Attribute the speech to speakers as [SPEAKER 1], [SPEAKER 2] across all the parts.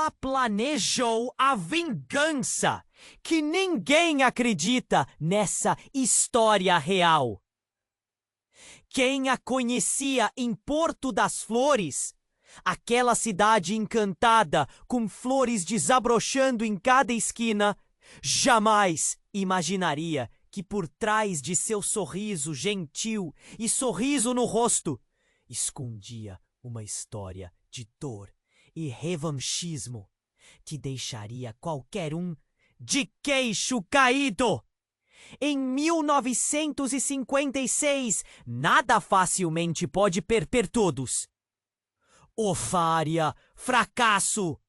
[SPEAKER 1] Ela planejou a vingança, que ninguém acredita nessa história real. Quem a conhecia em Porto das Flores, aquela cidade encantada com flores desabrochando em cada esquina, jamais imaginaria que por trás de seu sorriso gentil e sorriso no rosto, escondia uma história de dor e revanchismo que deixaria qualquer um de queixo caído. Em 1956, nada facilmente pode perder todos. Ofária, fracasso,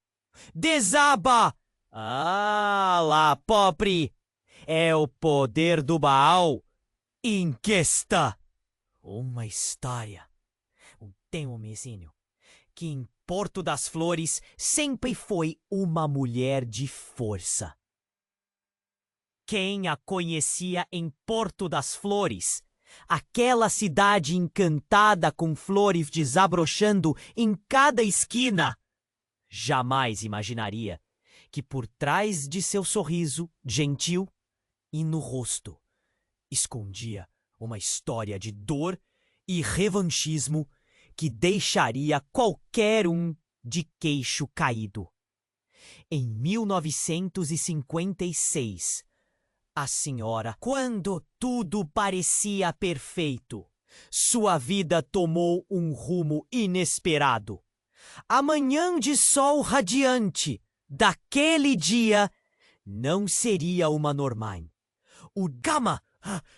[SPEAKER 1] desaba. Ah, lá, pobre, é o poder do Baal. Inquesta. Uma história. Tem um mesinho que em Porto das Flores sempre foi uma mulher de força. Quem a conhecia em Porto das Flores, aquela cidade encantada com flores desabrochando em cada esquina, jamais imaginaria que por trás de seu sorriso gentil e no rosto escondia uma história de dor e revanchismo que deixaria qualquer um de queixo caído. Em 1956, a senhora, quando tudo parecia perfeito, sua vida tomou um rumo inesperado. A manhã de sol radiante daquele dia não seria uma normal. O Gama,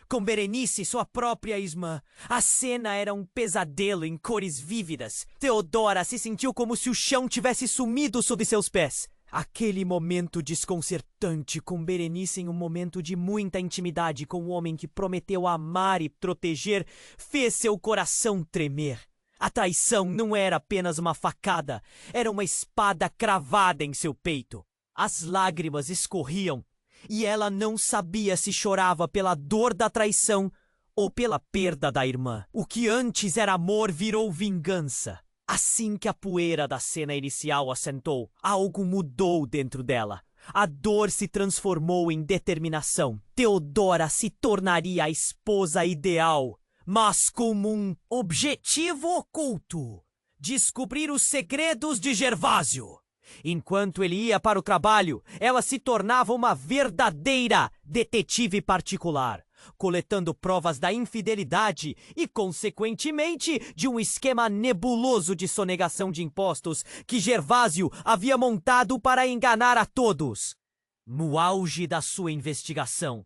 [SPEAKER 1] com Berenice, sua própria irmã. A cena era um pesadelo em cores vívidas. Teodora se sentiu como se o chão tivesse sumido sob seus pés. Aquele momento desconcertante com Berenice em um momento de muita intimidade com o homem que prometeu amar e proteger fez seu coração tremer. A traição não era apenas uma facada, era uma espada cravada em seu peito. As lágrimas escorriam e ela não sabia se chorava pela dor da traição ou pela perda da irmã. O que antes era amor virou vingança. Assim que a poeira da cena inicial assentou, algo mudou dentro dela. A dor se transformou em determinação. Teodora se tornaria a esposa ideal, mas com um objetivo oculto: descobrir os segredos de Gervásio. Enquanto ele ia para o trabalho, ela se tornava uma verdadeira detetive particular, coletando provas da infidelidade e, consequentemente, de um esquema nebuloso de sonegação de impostos que Gervásio havia montado para enganar a todos. No auge da sua investigação,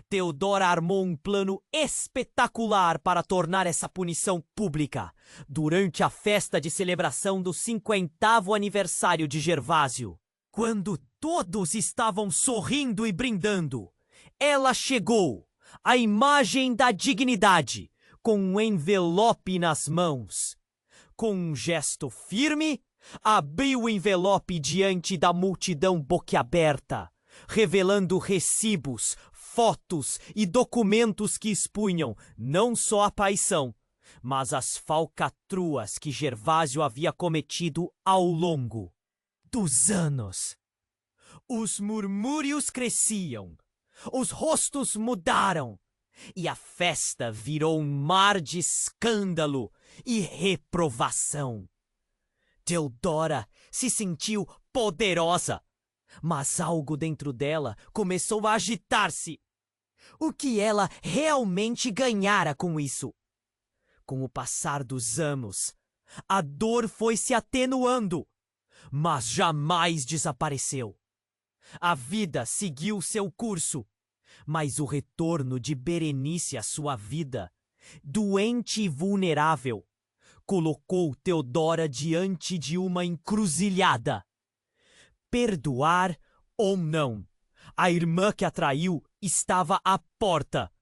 [SPEAKER 1] Teodora armou um plano espetacular para tornar essa punição pública. Durante a festa de celebração do 50º aniversário de Gervásio, quando todos estavam sorrindo e brindando, ela chegou, a imagem da dignidade, com um envelope nas mãos. Com um gesto firme, abriu o envelope diante da multidão boquiaberta, revelando recibos, fotos e documentos que expunham não só a traição, mas as falcatruas que Gervásio havia cometido ao longo dos anos. Os murmúrios cresciam, os rostos mudaram, e a festa virou um mar de escândalo e reprovação. Teodora se sentiu poderosa, mas algo dentro dela começou a agitar-se. O que ela realmente ganhara com isso? Com o passar dos anos, a dor foi se atenuando, mas jamais desapareceu. A vida seguiu seu curso, mas o retorno de Berenice à sua vida, doente e vulnerável, colocou Teodora diante de uma encruzilhada. Perdoar ou não? A irmã que a traiu estava à porta,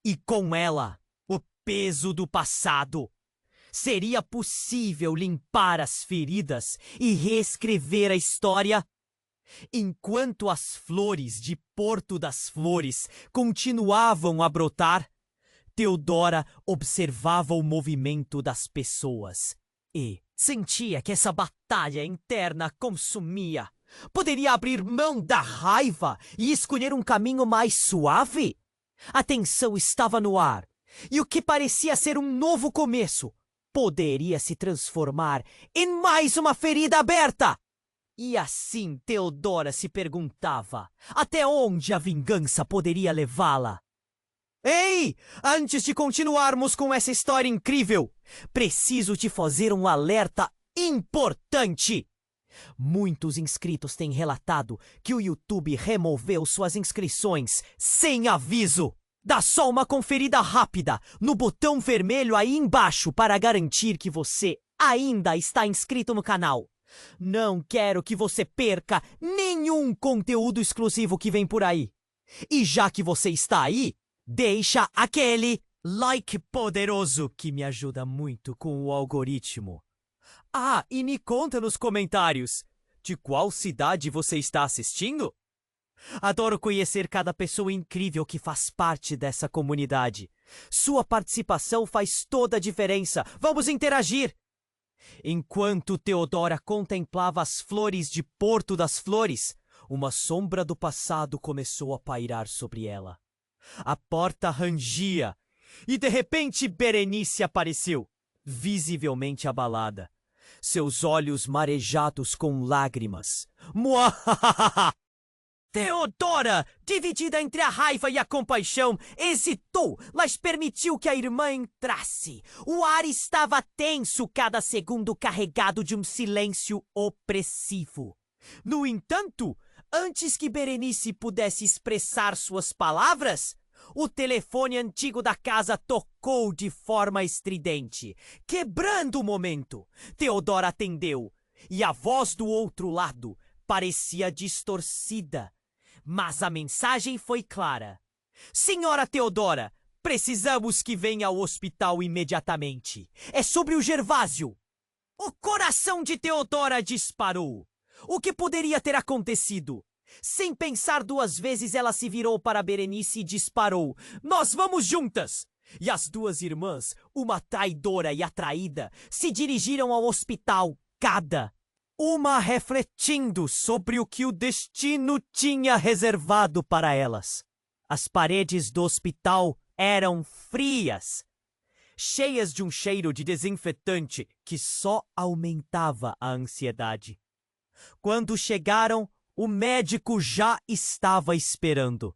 [SPEAKER 1] e com ela o peso do passado. Seria possível limpar as feridas e reescrever a história? Enquanto as flores de Porto das Flores continuavam a brotar, Teodora observava o movimento das pessoas e sentia que essa batalha interna consumia. Poderia abrir mão da raiva e escolher um caminho mais suave? A tensão estava no ar, e o que parecia ser um novo começo poderia se transformar em mais uma ferida aberta. E assim Theodora se perguntava até onde a vingança poderia levá-la. Ei! Antes de continuarmos com essa história incrível, preciso te fazer um alerta importante. Muitos inscritos têm relatado que o YouTube removeu suas inscrições sem aviso. Dá só uma conferida rápida no botão vermelho aí embaixo para garantir que você ainda está inscrito no canal. Não quero que você perca nenhum conteúdo exclusivo que vem por aí. E já que você está aí, deixa aquele like poderoso que me ajuda muito com o algoritmo. Ah, e me conta nos comentários, de qual cidade você está assistindo? Adoro conhecer cada pessoa incrível que faz parte dessa comunidade. Sua participação faz toda a diferença. Vamos interagir! Enquanto Theodora contemplava as flores de Porto das Flores, uma sombra do passado começou a pairar sobre ela. A porta rangia e de repente Berenice apareceu, visivelmente abalada. Seus olhos marejados com lágrimas. Muahahaha! Theodora, dividida entre a raiva e a compaixão, hesitou, mas permitiu que a irmã entrasse. O ar estava tenso, cada segundo carregado de um silêncio opressivo. No entanto, antes que Berenice pudesse expressar suas palavras, o telefone antigo da casa tocou de forma estridente, quebrando o momento. Theodora atendeu, e a voz do outro lado parecia distorcida. Mas a mensagem foi clara. Senhora Theodora, precisamos que venha ao hospital imediatamente. É sobre o Gervásio. O coração de Theodora disparou. O que poderia ter acontecido? Sem pensar duas vezes, ela se virou para Berenice e disparou. Nós vamos juntas! E as duas irmãs, uma traidora e a traída, se dirigiram ao hospital, cada uma refletindo sobre o que o destino tinha reservado para elas. As paredes do hospital eram frias, cheias de um cheiro de desinfetante que só aumentava a ansiedade. Quando chegaram, o médico já estava esperando.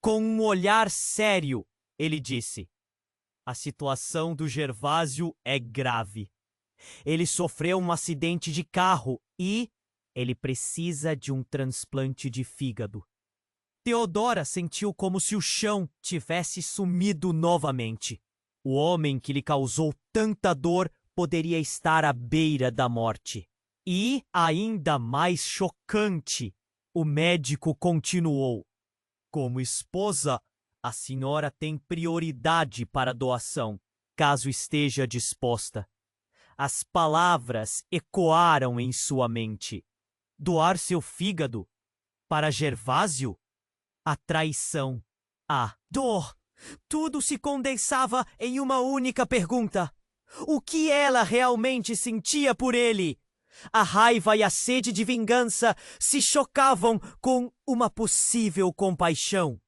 [SPEAKER 1] Com um olhar sério, ele disse: "A situação do Gervásio é grave. Ele sofreu um acidente de carro e ele precisa de um transplante de fígado." Theodora sentiu como se o chão tivesse sumido novamente. O homem que lhe causou tanta dor poderia estar à beira da morte. E, ainda mais chocante, o médico continuou: "Como esposa, a senhora tem prioridade para a doação, caso esteja disposta." As palavras ecoaram em sua mente. Doar seu fígado para Gervásio? A traição, a dor, tudo se condensava em uma única pergunta. O que ela realmente sentia por ele? A raiva e a sede de vingança se chocavam com uma possível compaixão.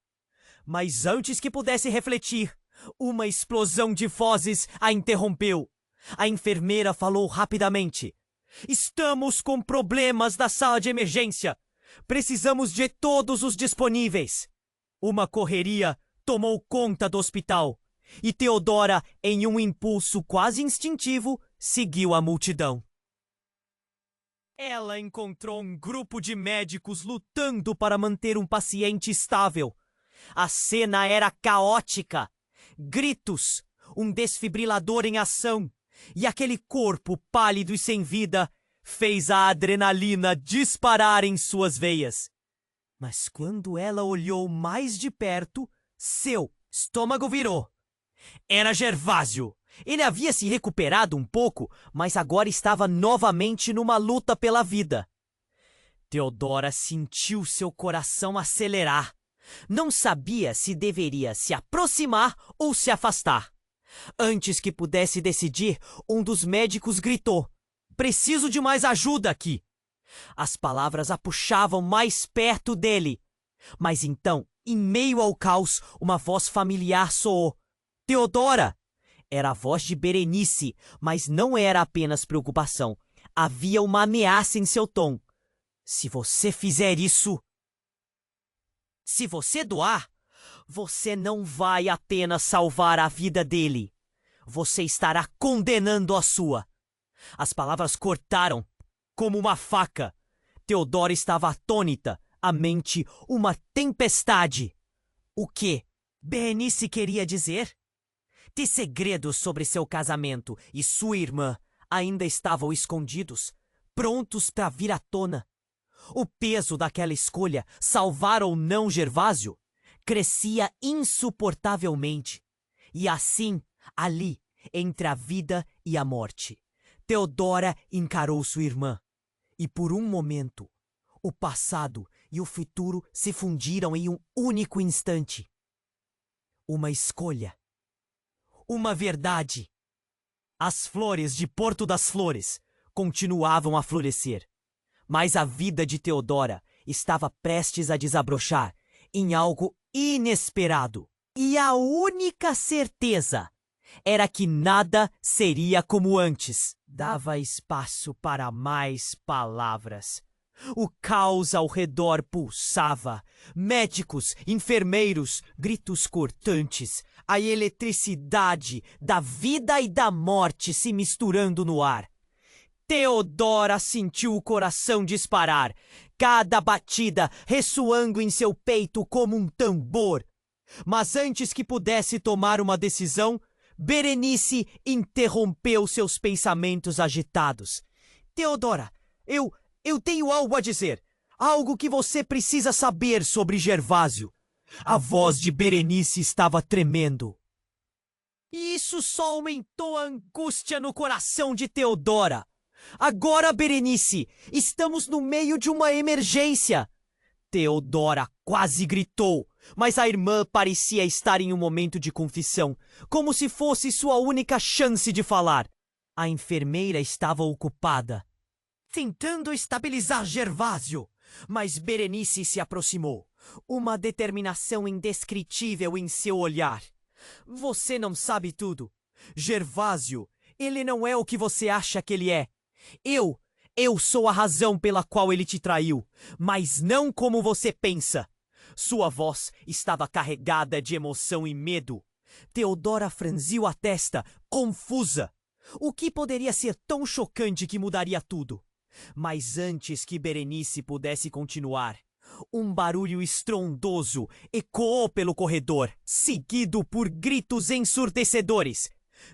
[SPEAKER 1] Mas antes que pudesse refletir, uma explosão de vozes a interrompeu. A enfermeira falou rapidamente: "Estamos com problemas na sala de emergência. Precisamos de todos os disponíveis." Uma correria tomou conta do hospital e Theodora, em um impulso quase instintivo, seguiu a multidão. Ela encontrou um grupo de médicos lutando para manter um paciente estável. A cena era caótica. Gritos, um desfibrilador em ação, e aquele corpo pálido e sem vida fez a adrenalina disparar em suas veias. Mas quando ela olhou mais de perto, seu estômago virou. Era Gervásio. Ele havia se recuperado um pouco, mas agora estava novamente numa luta pela vida. Theodora sentiu seu coração acelerar. Não sabia se deveria se aproximar ou se afastar. Antes que pudesse decidir, um dos médicos gritou: "Preciso de mais ajuda aqui." As palavras a puxavam mais perto dele. Mas então, em meio ao caos, uma voz familiar soou. Teodora! Era a voz de Berenice, mas não era apenas preocupação. Havia uma ameaça em seu tom. Se você fizer isso... Se você doar, você não vai apenas salvar a vida dele. Você estará condenando a sua. As palavras cortaram como uma faca. Teodora estava atônita, a mente uma tempestade. O que Berenice queria dizer? Ter segredos sobre seu casamento e sua irmã ainda estavam escondidos, prontos para vir à tona. O peso daquela escolha, salvar ou não Gervásio, crescia insuportavelmente. E assim, ali, entre a vida e a morte, Teodora encarou sua irmã. E por um momento, o passado e o futuro se fundiram em um único instante. Uma escolha. Uma verdade. As flores de Porto das Flores continuavam a florescer. Mas a vida de Teodora estava prestes a desabrochar em algo inesperado. E a única certeza era que nada seria como antes. Dava espaço para mais palavras. O caos ao redor pulsava. Médicos, enfermeiros, gritos cortantes. A eletricidade da vida e da morte se misturando no ar. Teodora sentiu o coração disparar, cada batida ressoando em seu peito como um tambor. Mas antes que pudesse tomar uma decisão, Berenice interrompeu seus pensamentos agitados. Teodora, eu tenho algo a dizer. Algo que você precisa saber sobre Gervásio. A voz de Berenice estava tremendo. E isso só aumentou a angústia no coração de Teodora. Agora, Berenice, estamos no meio de uma emergência. Teodora quase gritou, mas a irmã parecia estar em um momento de confissão, como se fosse sua única chance de falar. A enfermeira estava ocupada, tentando estabilizar Gervásio, mas Berenice se aproximou, uma determinação indescritível em seu olhar. Você não sabe tudo. Gervásio, ele não é o que você acha que ele é. Eu sou a razão pela qual ele te traiu, mas não como você pensa. Sua voz estava carregada de emoção e medo. Teodora franziu a testa, confusa. O que poderia ser tão chocante que mudaria tudo? Mas antes que Berenice pudesse continuar, um barulho estrondoso ecoou pelo corredor, seguido por gritos ensurdecedores.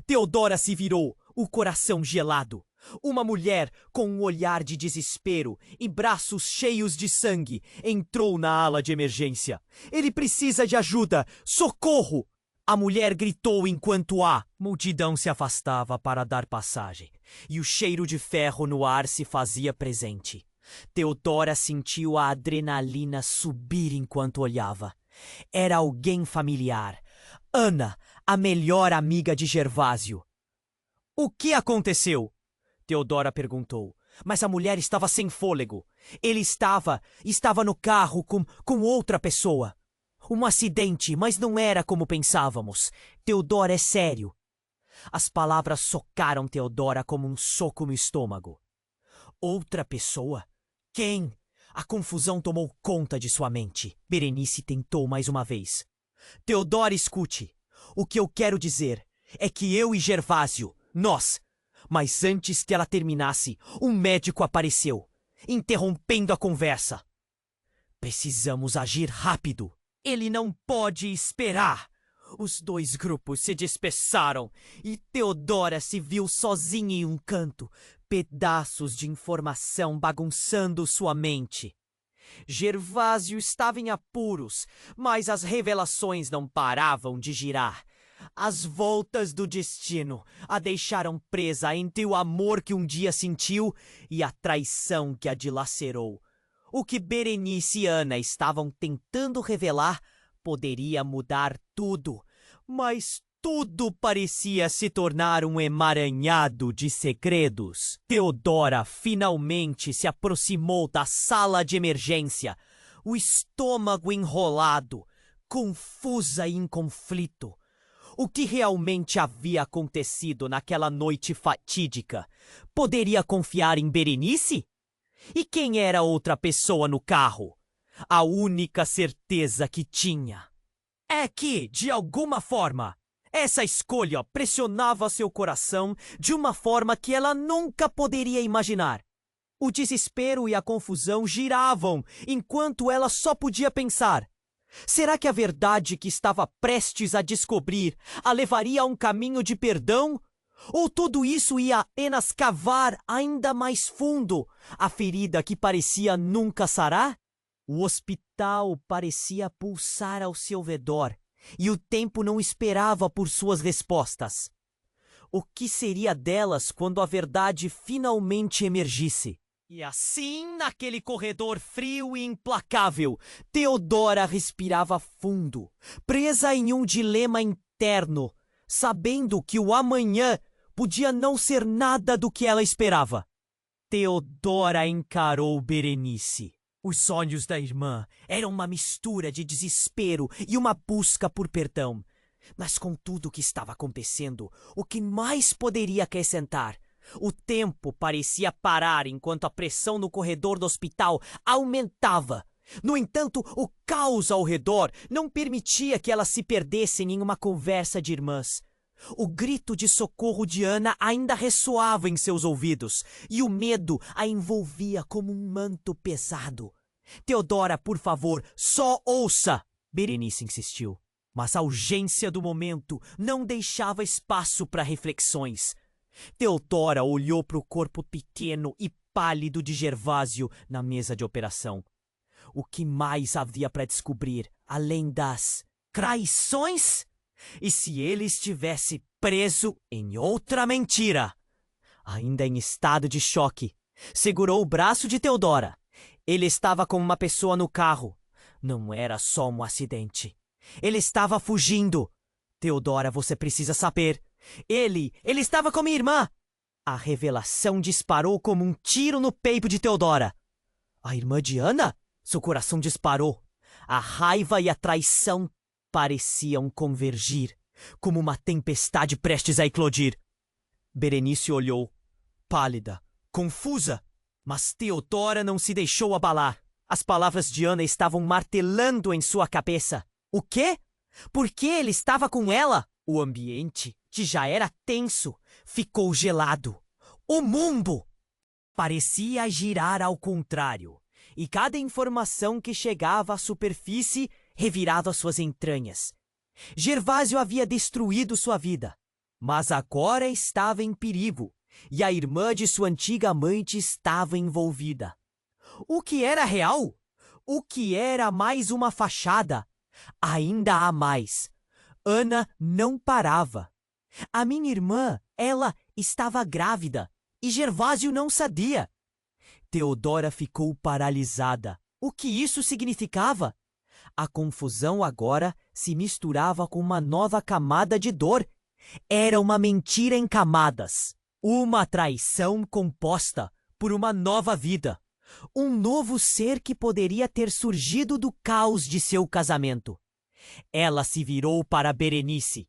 [SPEAKER 1] Teodora se virou, o coração gelado. Uma mulher com um olhar de desespero e braços cheios de sangue entrou na ala de emergência. Ele precisa de ajuda! Socorro! A mulher gritou enquanto a multidão se afastava para dar passagem, e o cheiro de ferro no ar se fazia presente. Teodora sentiu a adrenalina subir enquanto olhava. Era alguém familiar. Ana, a melhor amiga de Gervásio. O que aconteceu? Teodora perguntou, mas a mulher estava sem fôlego. Ele estava no carro com outra pessoa. Um acidente, mas não era como pensávamos. Teodora, é sério. As palavras socaram Teodora como um soco no estômago. Outra pessoa? Quem? A confusão tomou conta de sua mente. Berenice tentou mais uma vez. Teodora, escute. O que eu quero dizer é que eu e Gervásio, nós... Mas antes que ela terminasse, um médico apareceu, interrompendo a conversa. Precisamos agir rápido. Ele não pode esperar. Os dois grupos se dispersaram e Teodora se viu sozinha em um canto, pedaços de informação bagunçando sua mente. Gervásio estava em apuros, mas as revelações não paravam de girar. As voltas do destino a deixaram presa entre o amor que um dia sentiu e a traição que a dilacerou. O que Berenice e Ana estavam tentando revelar poderia mudar tudo, mas Tudo parecia se tornar um emaranhado de segredos. Teodora finalmente se aproximou da sala de emergência, o estômago enrolado, confusa e em conflito. O que realmente havia acontecido naquela noite fatídica? Poderia confiar em Berenice? E quem era a outra pessoa no carro? A única certeza que tinha é que, de alguma forma, essa escolha pressionava seu coração de uma forma que ela nunca poderia imaginar. O desespero e a confusão giravam enquanto ela só podia pensar: será que a verdade que estava prestes a descobrir a levaria a um caminho de perdão? Ou tudo isso ia apenas cavar ainda mais fundo a ferida que parecia nunca sarar? O hospital parecia pulsar ao seu redor e o tempo não esperava por suas respostas. O que seria delas quando a verdade finalmente emergisse? E assim, naquele corredor frio e implacável, Teodora respirava fundo, presa em um dilema interno, sabendo que o amanhã podia não ser nada do que ela esperava. Teodora encarou Berenice. Os sonhos da irmã eram uma mistura de desespero e uma busca por perdão. Mas com tudo o que estava acontecendo, o que mais poderia acrescentar? O tempo parecia parar enquanto a pressão no corredor do hospital aumentava. No entanto, o caos ao redor não permitia que elas se perdessem em uma conversa de irmãs. O grito de socorro de Ana ainda ressoava em seus ouvidos, e o medo a envolvia como um manto pesado. Teodora, por favor, só ouça! Berenice insistiu, mas a urgência do momento não deixava espaço para reflexões. Teodora olhou para o corpo pequeno e pálido de Gervásio na mesa de operação. O que mais havia para descobrir, além das traições? E se ele estivesse preso em outra mentira? Ainda em estado de choque, segurou o braço de Teodora. Ele estava com uma pessoa no carro. Não era só um acidente. Ele estava fugindo. Teodora, você precisa saber. Ele estava com minha irmã. A revelação disparou como um tiro no peito de Teodora. A irmã de Ana? Seu coração disparou. A raiva e a traição pareciam convergir, como uma tempestade prestes a eclodir. Berenice olhou, pálida, confusa, mas Teodora não se deixou abalar. As palavras de Ana estavam martelando em sua cabeça. O quê? Por que ele estava com ela? O ambiente, que já era tenso, ficou gelado. O mundo parecia girar ao contrário, e cada informação que chegava à superfície revirava suas entranhas. Gervásio havia destruído sua vida, mas agora estava em perigo, e a irmã de sua antiga amante estava envolvida. O que era real? O que era mais uma fachada? Ainda há mais. Ana não parava. A minha irmã, ela estava grávida, e Gervásio não sabia. Teodora ficou paralisada. O que isso significava? A confusão agora se misturava com uma nova camada de dor. Era uma mentira em camadas. Uma traição composta por uma nova vida. Um novo ser que poderia ter surgido do caos de seu casamento. Ela se virou para Berenice.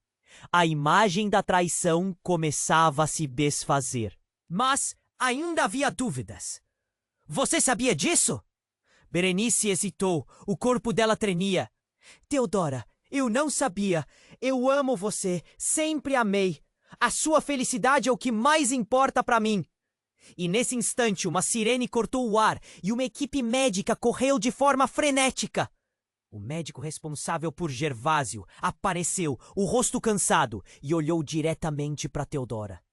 [SPEAKER 1] A imagem da traição começava a se desfazer. Mas ainda havia dúvidas. Você sabia disso? Berenice hesitou, o corpo dela tremia. Teodora, eu não sabia. Eu amo você, sempre amei. A sua felicidade é o que mais importa para mim. E nesse instante, uma sirene cortou o ar e uma equipe médica correu de forma frenética. O médico responsável por Gervásio apareceu, o rosto cansado, e olhou diretamente para Teodora.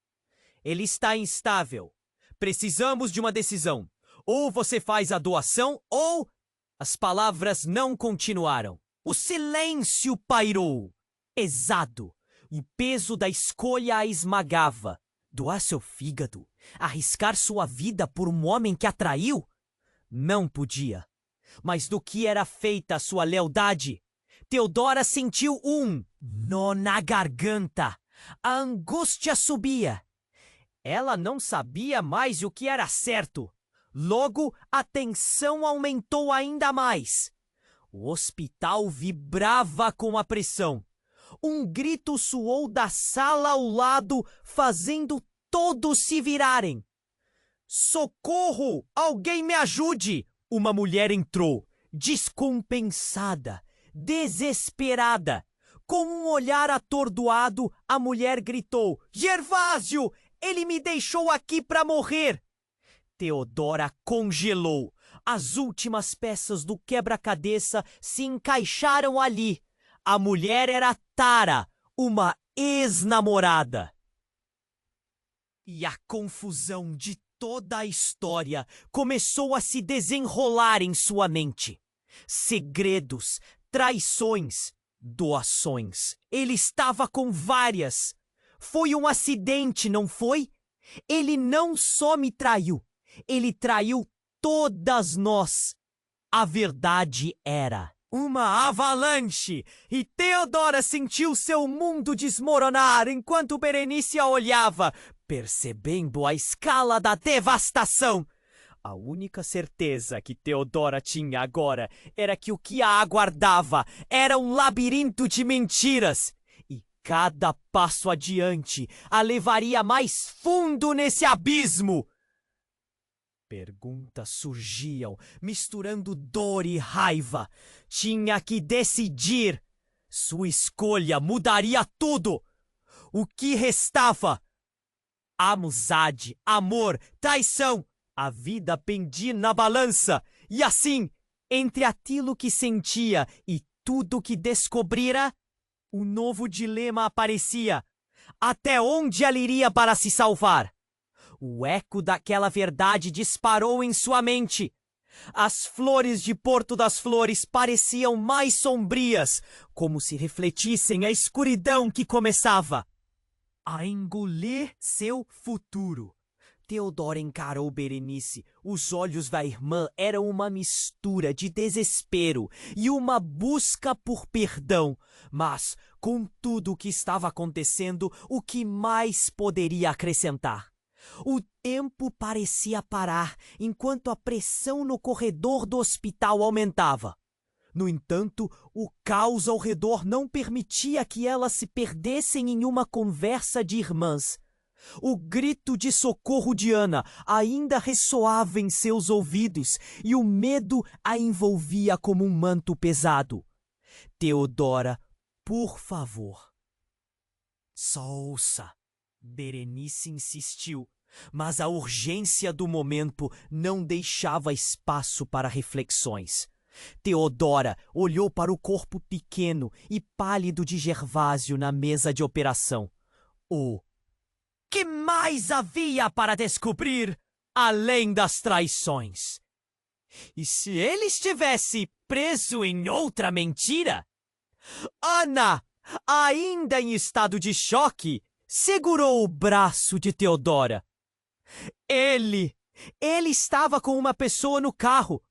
[SPEAKER 1] Ele está instável. Precisamos de uma decisão. Ou você faz a doação, ou... As palavras não continuaram. O silêncio pairou. Pesado. O peso da escolha a esmagava. Doar seu fígado? Arriscar sua vida por um homem que a traiu? Não podia. Mas do que era feita a sua lealdade? Teodora sentiu nó na garganta. A angústia subia. Ela não sabia mais o que era certo. Logo, a tensão aumentou ainda mais. O hospital vibrava com a pressão. Um grito soou da sala ao lado, fazendo todos se virarem. Socorro! Alguém me ajude! Uma mulher entrou, descompensada, desesperada. Com um olhar atordoado, a mulher gritou: Gervásio! Ele me deixou aqui para morrer! Teodora congelou. As últimas peças do quebra-cabeça se encaixaram ali. A mulher era Tara, uma ex-namorada. E a confusão de toda a história começou a se desenrolar em sua mente. Segredos, traições, doações. Ele estava com várias. Foi um acidente, não foi? Ele não só me traiu, ele traiu todas nós. A verdade era uma avalanche, e Teodora sentiu seu mundo desmoronar enquanto Berenice a olhava, percebendo a escala da devastação. A única certeza que Teodora tinha agora era que o que a aguardava era um labirinto de mentiras, e cada passo adiante a levaria mais fundo nesse abismo. Perguntas surgiam, misturando dor e raiva. Tinha que decidir. Sua escolha mudaria tudo. O que restava? Amizade, amor, traição. A vida pendia na balança. E assim, entre aquilo que sentia e tudo que descobrira, um novo dilema aparecia. Até onde ela iria para se salvar? O eco daquela verdade disparou em sua mente. As flores de Porto das Flores pareciam mais sombrias, como se refletissem a escuridão que começava a engolir seu futuro. Teodora encarou Berenice. Os olhos da irmã eram uma mistura de desespero e uma busca por perdão. Mas, com tudo o que estava acontecendo, o que mais poderia acrescentar? O tempo parecia parar enquanto a pressão no corredor do hospital aumentava. No entanto, o caos ao redor não permitia que elas se perdessem em uma conversa de irmãs. O grito de socorro de Ana ainda ressoava em seus ouvidos e o medo a envolvia como um manto pesado. Teodora, por favor. Só ouça. Berenice insistiu, mas a urgência do momento não deixava espaço para reflexões. Teodora olhou para o corpo pequeno e pálido de Gervásio na mesa de operação. O que mais havia para descobrir, além das traições? E se ele estivesse preso em outra mentira? Ana, ainda em estado de choque, segurou o braço de Teodora. Ele estava com uma pessoa no carro.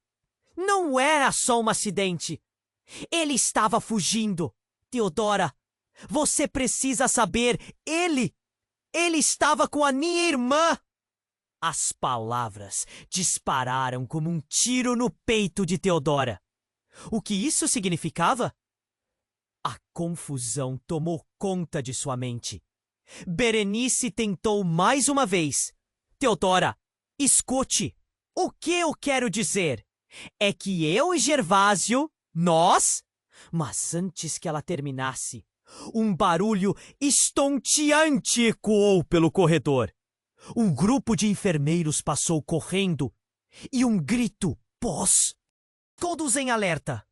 [SPEAKER 1] Não era só um acidente. Ele estava fugindo. Teodora, você precisa saber, ele estava com a minha irmã. As palavras dispararam como um tiro no peito de Teodora. O que isso significava? A confusão tomou conta de sua mente. Berenice tentou mais uma vez. Teodora, escute. O que eu quero dizer é que eu e Gervásio, nós... Mas antes que ela terminasse, um barulho estonteante ecoou pelo corredor. Um grupo de enfermeiros passou correndo e um grito pós. Todos em alerta.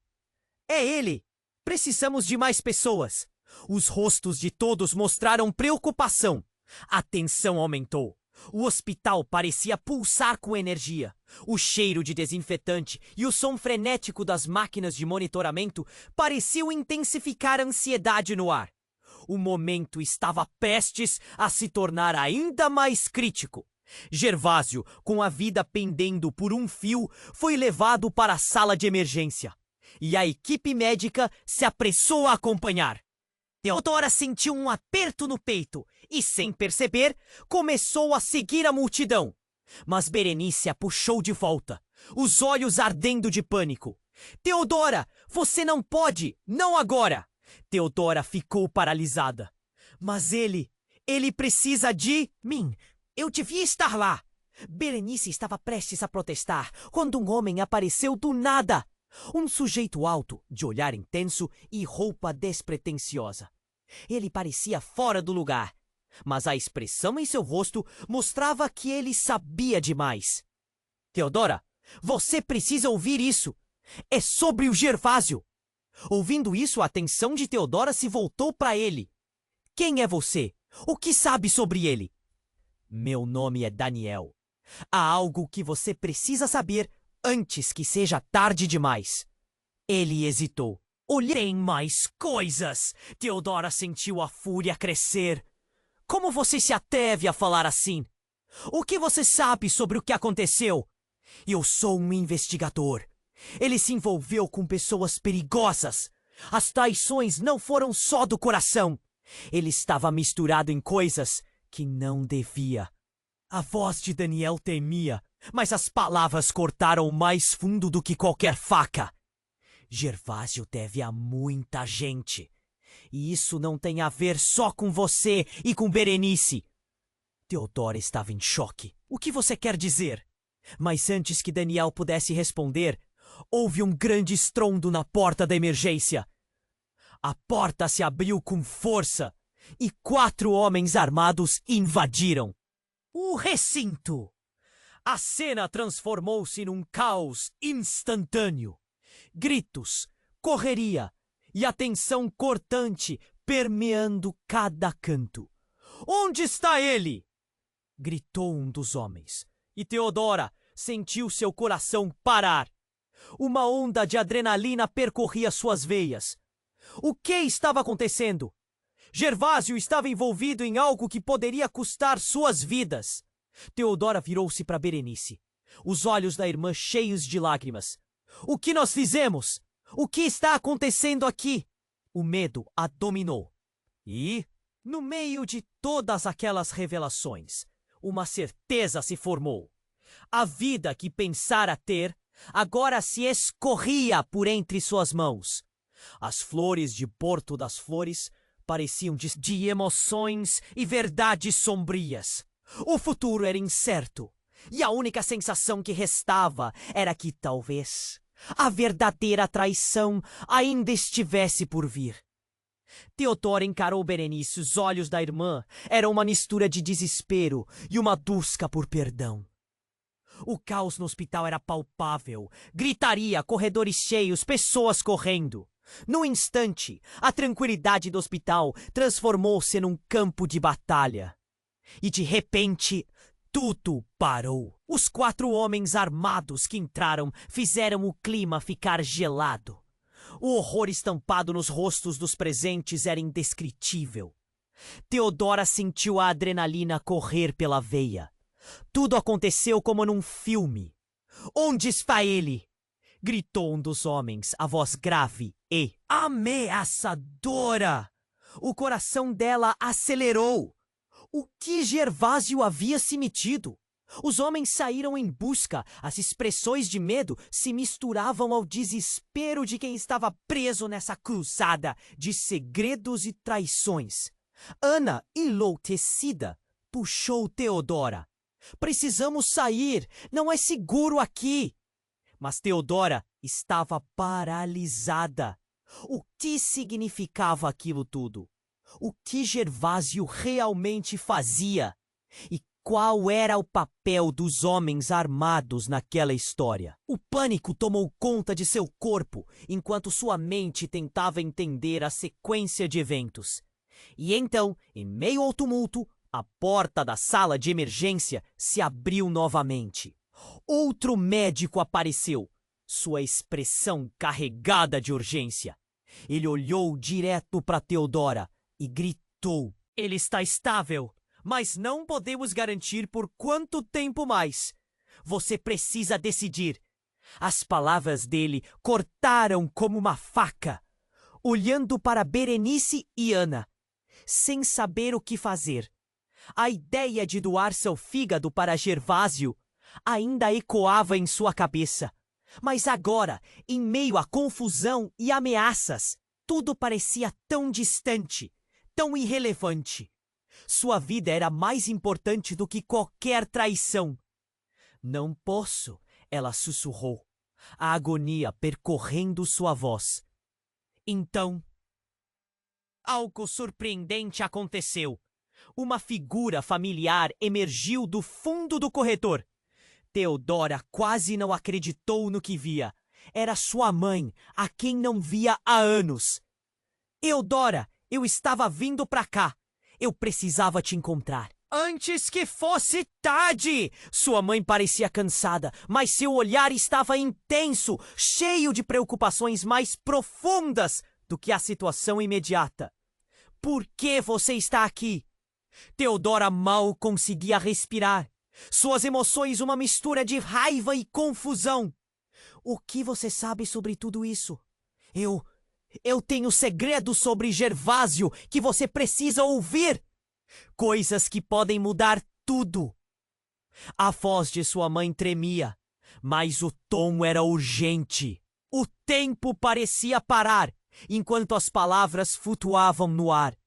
[SPEAKER 1] É ele! Precisamos de mais pessoas. Os rostos de todos mostraram preocupação. A tensão aumentou. O hospital parecia pulsar com energia. O cheiro de desinfetante e o som frenético das máquinas de monitoramento pareciam intensificar a ansiedade no ar. O momento estava prestes a se tornar ainda mais crítico. Gervásio, com a vida pendendo por um fio, foi levado para a sala de emergência. E a equipe médica se apressou a acompanhar. Teodora sentiu um aperto no peito e, sem perceber, começou a seguir a multidão. Mas Berenice a puxou de volta, os olhos ardendo de pânico. Teodora, você não pode! Não agora! Teodora ficou paralisada. Mas ele precisa de mim. Eu devia estar lá. Berenice estava prestes a protestar quando um homem apareceu do nada. Um sujeito alto, de olhar intenso e roupa despretensiosa. Ele parecia fora do lugar, mas a expressão em seu rosto mostrava que ele sabia demais. Teodora, você precisa ouvir isso. É sobre o Gervásio. Ouvindo isso, a atenção de Teodora se voltou para ele. Quem é você? O que sabe sobre ele? Meu nome é Daniel. Há algo que você precisa saber antes que seja tarde demais. Ele hesitou. Tem mais coisas! Teodora sentiu a fúria crescer. Como você se atreve a falar assim? O que você sabe sobre o que aconteceu? Eu sou um investigador. Ele se envolveu com pessoas perigosas. As traições não foram só do coração. Ele estava misturado em coisas que não devia. A voz de Daniel temia, mas as palavras cortaram mais fundo do que qualquer faca. Gervásio deve a muita gente. E isso não tem a ver só com você e com Berenice. Teodora estava em choque. O que você quer dizer? Mas antes que Daniel pudesse responder, houve um grande estrondo na porta da emergência. A porta se abriu com força e 4 homens armados invadiram o recinto. A cena transformou-se num caos instantâneo. Gritos, correria e a tensão cortante permeando cada canto. Onde está ele? Gritou um dos homens. E Teodora sentiu seu coração parar. Uma onda de adrenalina percorria suas veias. O que estava acontecendo? Gervásio estava envolvido em algo que poderia custar suas vidas. Teodora virou-se para Berenice, os olhos da irmã cheios de lágrimas. O que nós fizemos? O que está acontecendo aqui? O medo a dominou. E, no meio de todas aquelas revelações, uma certeza se formou. A vida que pensara ter agora se escorria por entre suas mãos. As flores de Porto das Flores pareciam de emoções e verdades sombrias. O futuro era incerto, e a única sensação que restava era que talvez a verdadeira traição ainda estivesse por vir. Teodora encarou Berenice, os olhos da irmã eram uma mistura de desespero e uma busca por perdão. O caos no hospital era palpável. Gritaria, corredores cheios, pessoas correndo. Num instante, a tranquilidade do hospital transformou-se num campo de batalha. E de repente, tudo parou. Os 4 homens armados que entraram fizeram o clima ficar gelado. O horror estampado nos rostos dos presentes era indescritível. Teodora sentiu a adrenalina correr pela veia. Tudo aconteceu como num filme. Onde está ele? Gritou um dos homens, a voz grave e ameaçadora. O coração dela acelerou. O que Gervásio havia se metido? Os homens saíram em busca. As expressões de medo se misturavam ao desespero de quem estava preso nessa cruzada de segredos e traições. Ana, enlouquecida, puxou Teodora. Precisamos sair. Não é seguro aqui. Mas Teodora estava paralisada. O que significava aquilo tudo? O que Gervásio realmente fazia? E qual era o papel dos homens armados naquela história? O pânico tomou conta de seu corpo, enquanto sua mente tentava entender a sequência de eventos. E então, em meio ao tumulto, a porta da sala de emergência se abriu novamente. Outro médico apareceu, sua expressão carregada de urgência. Ele olhou direto para Teodora e gritou: "Ele está estável, mas não podemos garantir por quanto tempo mais. Você precisa decidir." As palavras dele cortaram como uma faca. olhando para Berenice e Ana, sem saber o que fazer. A ideia de doar seu fígado para Gervásio ainda ecoava em sua cabeça. Mas agora, em meio à confusão e ameaças, tudo parecia tão distante, tão irrelevante. Sua vida era mais importante do que qualquer traição. Não posso, ela sussurrou, a agonia percorrendo sua voz. Então, algo surpreendente aconteceu. Uma figura familiar emergiu do fundo do corredor. Theodora quase não acreditou no que via. Era sua mãe, a quem não via há anos. Eudora, eu estava vindo para cá. Eu precisava te encontrar. Antes que fosse tarde! Sua mãe parecia cansada, mas seu olhar estava intenso, cheio de preocupações mais profundas do que a situação imediata. Por que você está aqui? Theodora mal conseguia respirar. Suas emoções uma mistura de raiva e confusão. O que você sabe sobre tudo isso? Eu tenho segredos sobre Gervásio que você precisa ouvir. Coisas que podem mudar tudo. A voz de sua mãe tremia, mas o tom era urgente. O tempo parecia parar, enquanto as palavras flutuavam no ar.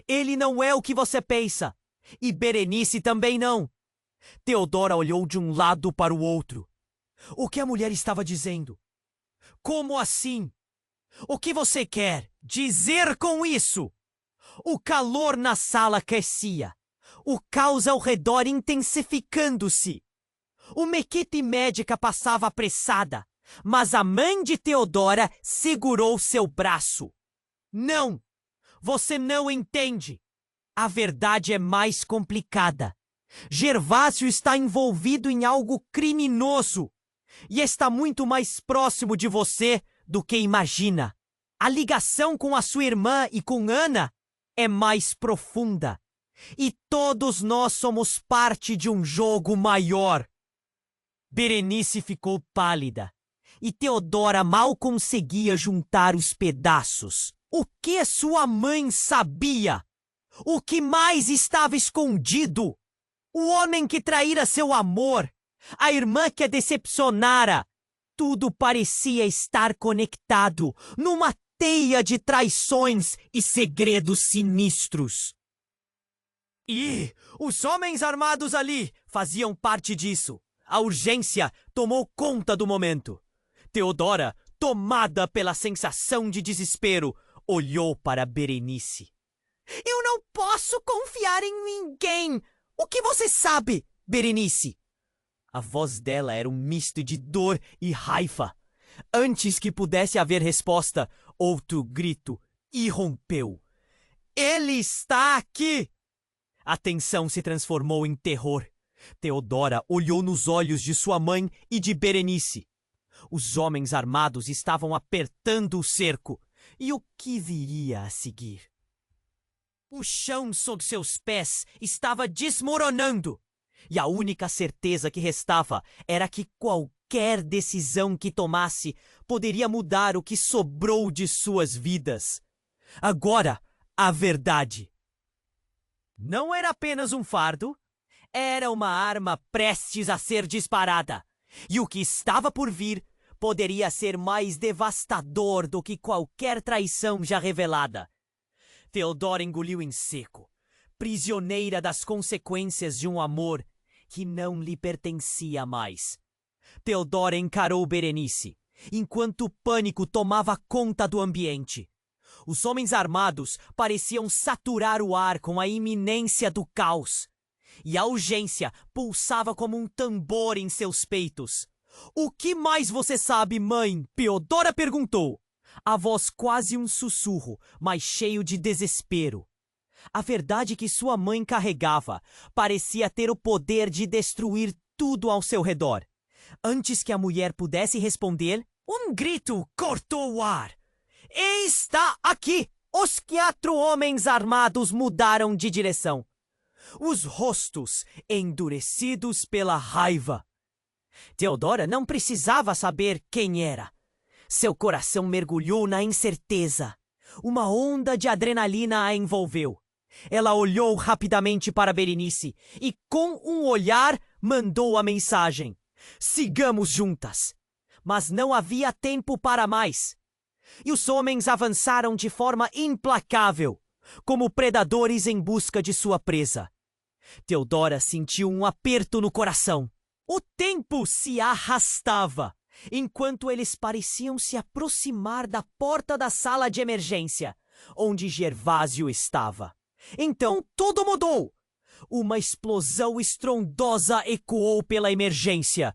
[SPEAKER 1] Ele não é o que você pensa. E Berenice também não. Theodora olhou de um lado para o outro. O que a mulher estava dizendo? Como assim? O que você quer dizer com isso? O calor na sala crescia. O caos ao redor intensificando-se. Uma equipe médica passava apressada, mas a mãe de Theodora segurou seu braço. Não! Você não entende. A verdade é mais complicada. Gervásio está envolvido em algo criminoso e está muito mais próximo de você do que imagina. A ligação com a sua irmã e com Ana é mais profunda. E todos nós somos parte de um jogo maior. Berenice ficou pálida e Theodora mal conseguia juntar os pedaços. O que sua mãe sabia? O que mais estava escondido? O homem que traíra seu amor, a irmã que a decepcionara. Tudo parecia estar conectado numa teia de traições e segredos sinistros. E os homens armados ali faziam parte disso. A urgência tomou conta do momento. Theodora, tomada pela sensação de desespero, olhou para Berenice. Eu não posso confiar em ninguém! O que você sabe, Berenice? A voz dela era um misto de dor e raiva. Antes que pudesse haver resposta, outro grito irrompeu. Ele está aqui! A tensão se transformou em terror. Theodora olhou nos olhos de sua mãe e de Berenice. Os homens armados estavam apertando o cerco. E o que viria a seguir? O chão sob seus pés estava desmoronando. E a única certeza que restava era que qualquer decisão que tomasse poderia mudar o que sobrou de suas vidas. Agora, a verdade. Não era apenas um fardo, era uma arma prestes a ser disparada. E o que estava por vir poderia ser mais devastador do que qualquer traição já revelada. Theodora engoliu em seco, prisioneira das consequências de um amor que não lhe pertencia mais. Theodora encarou Berenice, enquanto o pânico tomava conta do ambiente. Os homens armados pareciam saturar o ar com a iminência do caos. E a urgência pulsava como um tambor em seus peitos. O que mais você sabe, mãe? Theodora perguntou. A voz quase um sussurro, mas cheio de desespero. A verdade que sua mãe carregava parecia ter o poder de destruir tudo ao seu redor. Antes que a mulher pudesse responder, um grito cortou o ar. Está aqui! Os 4 homens armados mudaram de direção. Os rostos endurecidos pela raiva. Theodora não precisava saber quem era. Seu coração mergulhou na incerteza. Uma onda de adrenalina a envolveu. Ela olhou rapidamente para Berenice e, com um olhar, mandou a mensagem: sigamos juntas. Mas não havia tempo para mais. E os homens avançaram de forma implacável, como predadores em busca de sua presa. Teodora sentiu um aperto no coração. O tempo se arrastava, enquanto eles pareciam se aproximar da porta da sala de emergência, onde Gervásio estava. Então tudo mudou. Uma explosão estrondosa ecoou pela emergência.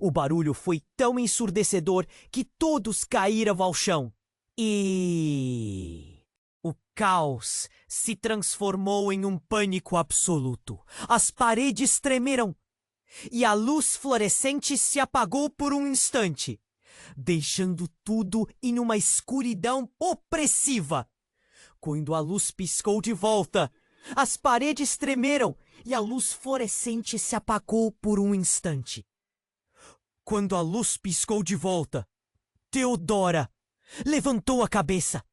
[SPEAKER 1] O barulho foi tão ensurdecedor que todos caíram ao chão. E o caos se transformou em um pânico absoluto. As paredes tremeram e a luz fluorescente se apagou por um instante, deixando tudo em uma escuridão opressiva. Quando a luz piscou de volta, as paredes tremeram e a luz fluorescente se apagou por um instante. Quando a luz piscou de volta, Teodora levantou a cabeça.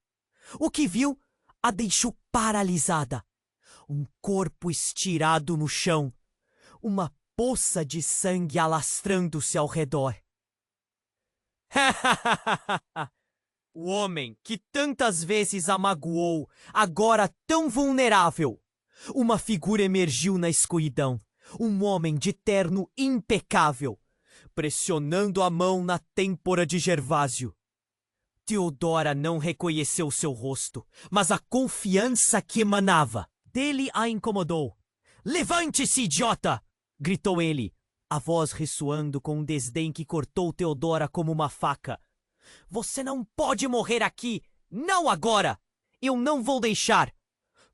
[SPEAKER 1] O que viu a deixou paralisada. Um corpo estirado no chão, uma poça de sangue alastrando-se ao redor. O homem que tantas vezes a magoou, agora tão vulnerável. Uma figura emergiu na escuridão. Um homem de terno impecável, pressionando a mão na têmpora de Gervásio. Teodora não reconheceu seu rosto, mas a confiança que emanava dele a incomodou. Levante-se, idiota! Gritou ele, a voz ressoando com um desdém que cortou Teodora como uma faca. Você não pode morrer aqui! Não agora! Eu não vou deixar!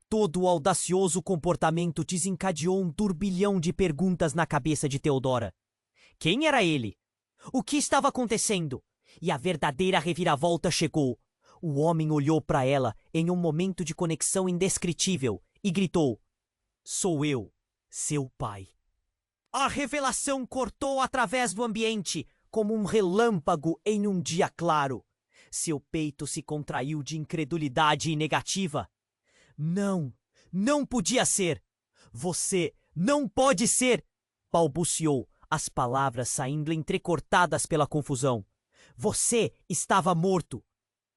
[SPEAKER 1] Todo o audacioso comportamento desencadeou um turbilhão de perguntas na cabeça de Teodora. Quem era ele? O que estava acontecendo? E a verdadeira reviravolta chegou. O homem olhou para ela em um momento de conexão indescritível e gritou: sou eu, seu pai. A revelação cortou através do ambiente, como um relâmpago em um dia claro. Seu peito se contraiu de incredulidade e negativa. Não, não podia ser. Você não pode ser, balbuciou, as palavras saindo entrecortadas pela confusão. Você estava morto.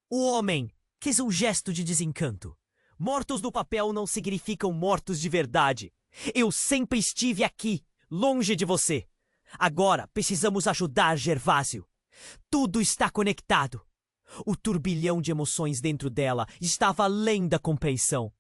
[SPEAKER 1] O homem fez um gesto de desencanto. Mortos no papel não significam mortos de verdade. Eu sempre estive aqui, longe de você. Agora precisamos ajudar Gervásio. Tudo está conectado. O turbilhão de emoções dentro dela estava além da compreensão.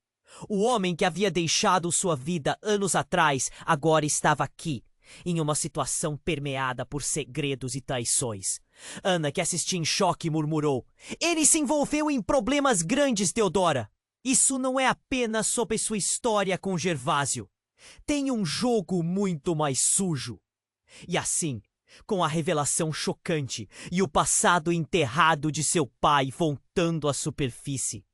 [SPEAKER 1] O homem que havia deixado sua vida anos atrás agora estava aqui, em uma situação permeada por segredos e traições. Ana, que assistia em choque, murmurou: ele se envolveu em problemas grandes, Teodora. Isso não é apenas sobre sua história com Gervásio. Tem um jogo muito mais sujo. E assim, com a revelação chocante e o passado enterrado de seu pai voltando à superfície,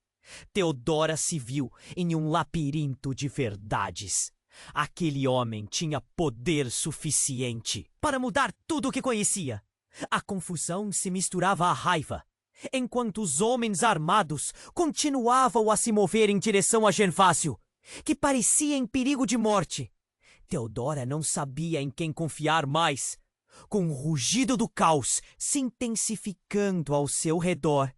[SPEAKER 1] Teodora se viu em um labirinto de verdades. Aquele homem tinha poder suficiente para mudar tudo o que conhecia. A confusão se misturava à raiva, enquanto os homens armados continuavam a se mover em direção a Gervásio, que parecia em perigo de morte. Teodora não sabia em quem confiar mais. Com o rugido do caos se intensificando ao seu redor,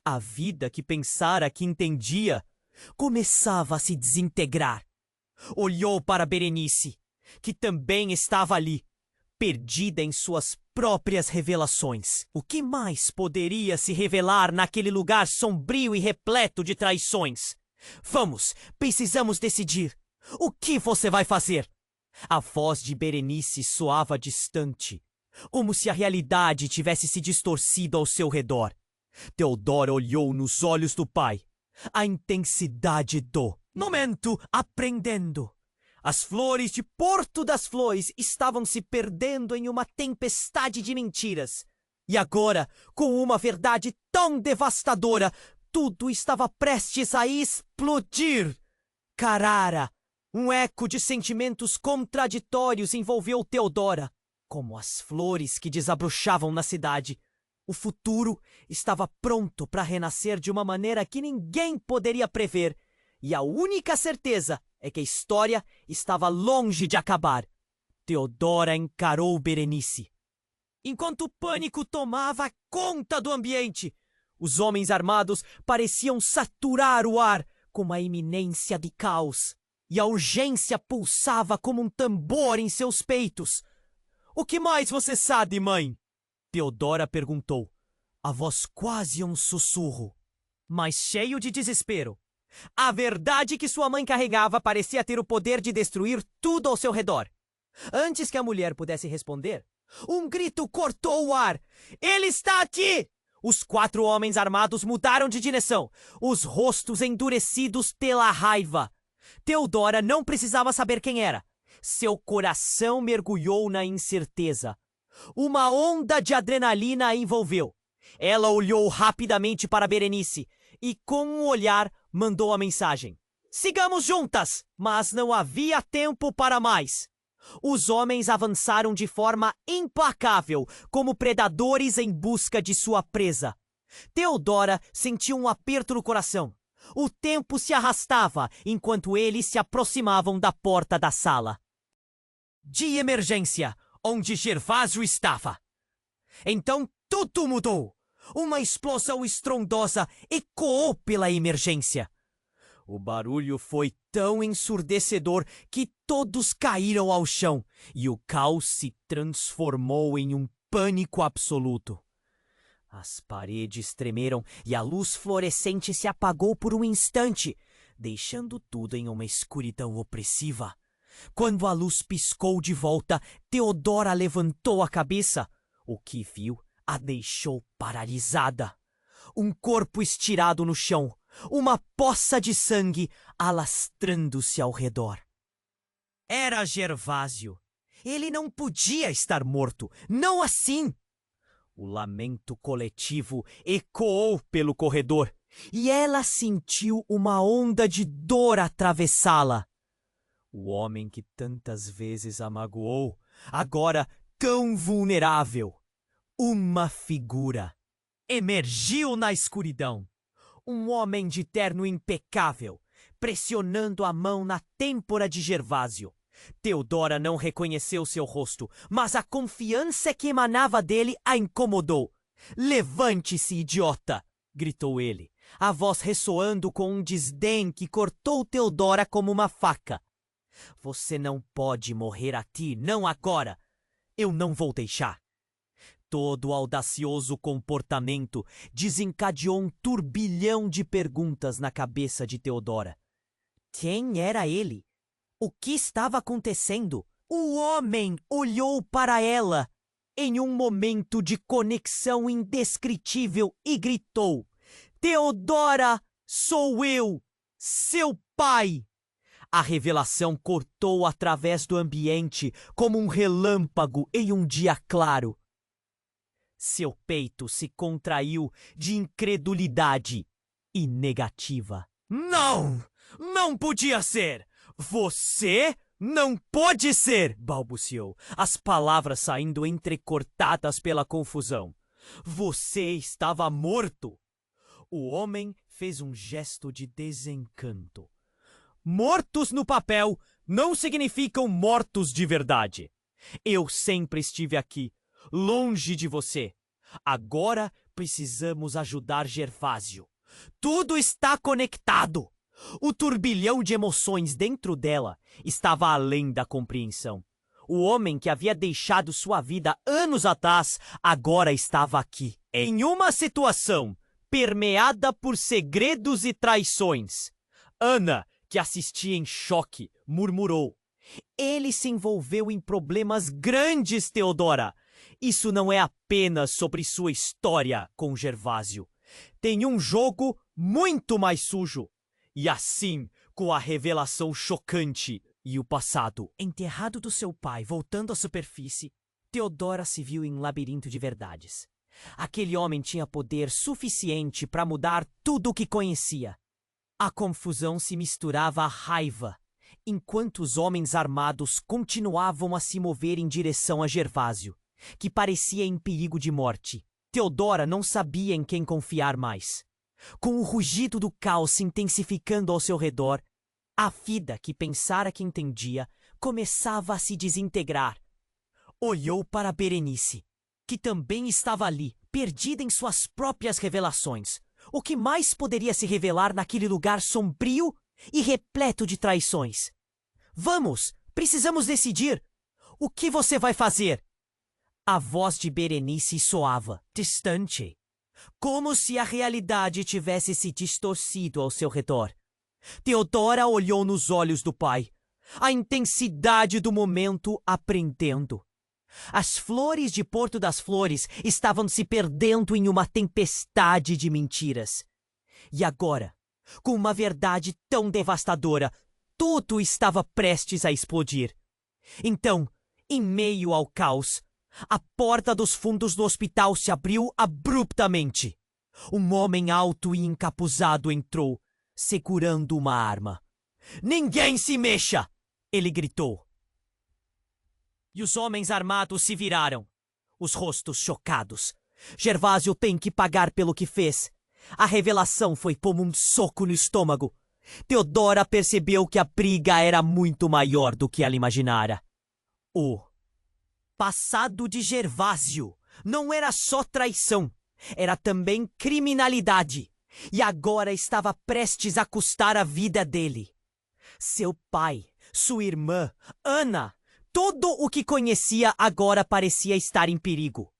[SPEAKER 1] a vida que pensara que entendia começava a se desintegrar. Olhou para Berenice, que também estava ali, perdida em suas próprias revelações. O que mais poderia se revelar naquele lugar sombrio e repleto de traições? Vamos, precisamos decidir. O que você vai fazer? A voz de Berenice soava distante, como se a realidade tivesse se distorcido ao seu redor. Teodora olhou nos olhos do pai. A intensidade do momento aprendendo. As flores de Porto das Flores estavam se perdendo em uma tempestade de mentiras. E agora, com uma verdade tão devastadora, tudo estava prestes a explodir. Carara! Um eco de sentimentos contraditórios envolveu Teodora, como as flores que desabrochavam na cidade. O futuro estava pronto para renascer de uma maneira que ninguém poderia prever, e a única certeza é que a história estava longe de acabar. Teodora encarou Berenice. Enquanto o pânico tomava conta do ambiente, os homens armados pareciam saturar o ar com uma iminência de caos, e a urgência pulsava como um tambor em seus peitos. "O que mais você sabe, mãe?" Teodora perguntou, a voz quase um sussurro, mas cheio de desespero. A verdade que sua mãe carregava parecia ter o poder de destruir tudo ao seu redor. Antes que a mulher pudesse responder, um grito cortou o ar. "Ele está aqui!" Os 4 homens armados mudaram de direção, os rostos endurecidos pela raiva. Teodora não precisava saber quem era. Seu coração mergulhou na incerteza. Uma onda de adrenalina a envolveu. Ela olhou rapidamente para Berenice e, com um olhar, mandou a mensagem: "Sigamos juntas!" Mas não havia tempo para mais. Os homens avançaram de forma implacável, como predadores em busca de sua presa. Teodora sentiu um aperto no coração. O tempo se arrastava enquanto eles se aproximavam da porta da sala de emergência, onde Gervásio estava. Então tudo mudou. Uma explosão estrondosa ecoou pela emergência. O barulho foi tão ensurdecedor que todos caíram ao chão e o caos se transformou em um pânico absoluto. As paredes tremeram e a luz fluorescente se apagou por um instante, deixando tudo em uma escuridão opressiva. Quando a luz piscou de volta, Teodora levantou a cabeça. O que viu a deixou paralisada. Um corpo estirado no chão, uma poça de sangue alastrando-se ao redor. Era Gervásio. Ele não podia estar morto, não assim. O lamento coletivo ecoou pelo corredor e ela sentiu uma onda de dor atravessá-la. O homem que tantas vezes a magoou, agora tão vulnerável. Uma figura emergiu na escuridão. Um homem de terno impecável, pressionando a mão na têmpora de Gervásio. Teodora não reconheceu seu rosto, mas a confiança que emanava dele a incomodou. "Levante-se, idiota!" gritou ele, a voz ressoando com um desdém que cortou Teodora como uma faca. "Você não pode morrer aqui, não agora. Eu não vou deixar." Todo o audacioso comportamento desencadeou um turbilhão de perguntas na cabeça de Teodora. Quem era ele? O que estava acontecendo? O homem olhou para ela em um momento de conexão indescritível e gritou: "Teodora, sou eu, seu pai!" A revelação cortou através do ambiente como um relâmpago em um dia claro. Seu peito se contraiu de incredulidade e negativa. "Não! Não podia ser! Você não pode ser!" balbuciou, as palavras saindo entrecortadas pela confusão. "Você estava morto!" O homem fez um gesto de desencanto. "Mortos no papel não significam mortos de verdade. Eu sempre estive aqui, longe de você. Agora precisamos ajudar Gervásio. Tudo está conectado." O turbilhão de emoções dentro dela estava além da compreensão. O homem que havia deixado sua vida anos atrás agora estava aqui, em uma situação permeada por segredos e traições. Ana, que assistia em choque, murmurou: "Ele se envolveu em problemas grandes, Teodora. Isso não é apenas sobre sua história com Gervásio. Tem um jogo muito mais sujo." E assim, com a revelação chocante e o passado enterrado do seu pai voltando à superfície, Teodora se viu em um labirinto de verdades. Aquele homem tinha poder suficiente para mudar tudo o que conhecia. A confusão se misturava à raiva, enquanto os homens armados continuavam a se mover em direção a Gervásio, que parecia em perigo de morte. Theodora não sabia em quem confiar mais. Com o rugido do caos se intensificando ao seu redor, a vida que pensara que entendia começava a se desintegrar. Olhou para Berenice, que também estava ali, perdida em suas próprias revelações. O que mais poderia se revelar naquele lugar sombrio e repleto de traições? Vamos, precisamos decidir. O que você vai fazer? A voz de Berenice soava, distante, como se a realidade tivesse se distorcido ao seu redor. Theodora olhou nos olhos do pai, a intensidade do momento aprendendo. As flores de Porto das Flores estavam se perdendo em uma tempestade de mentiras. E agora, com uma verdade tão devastadora, tudo estava prestes a explodir. Então, em meio ao caos, a porta dos fundos do hospital se abriu abruptamente. Um homem alto e encapuzado entrou, segurando uma arma. "Ninguém se mexa!" ele gritou. E os homens armados se viraram, os rostos chocados. Gervásio tem que pagar pelo que fez. A revelação foi como um soco no estômago. Theodora percebeu que a briga era muito maior do que ela imaginara. O passado de Gervásio não era só traição, era também criminalidade. E agora estava prestes a custar a vida dele. Seu pai, sua irmã, Ana, tudo o que conhecia agora parecia estar em perigo.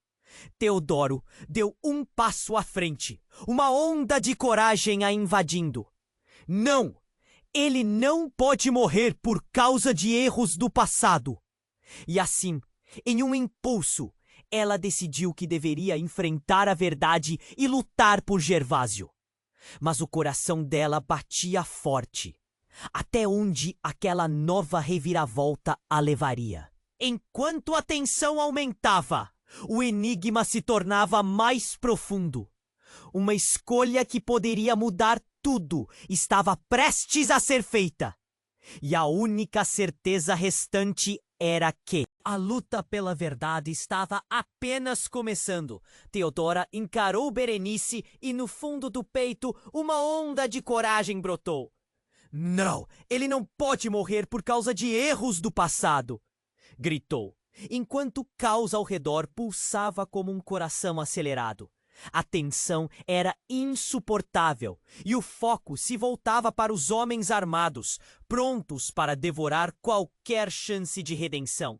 [SPEAKER 1] Teodoro deu um passo à frente, uma onda de coragem a invadindo. Não! Ele não pode morrer por causa de erros do passado. E assim, em um impulso, ela decidiu que deveria enfrentar a verdade e lutar por Gervásio. Mas o coração dela batia forte. Até onde aquela nova reviravolta a levaria? Enquanto a tensão aumentava, o enigma se tornava mais profundo. Uma escolha que poderia mudar tudo estava prestes a ser feita. E a única certeza restante era que a luta pela verdade estava apenas começando. Theodora encarou Berenice e no fundo do peito uma onda de coragem brotou. "Não, ele não pode morrer por causa de erros do passado!" gritou, enquanto o caos ao redor pulsava como um coração acelerado. A tensão era insuportável e o foco se voltava para os homens armados, prontos para devorar qualquer chance de redenção.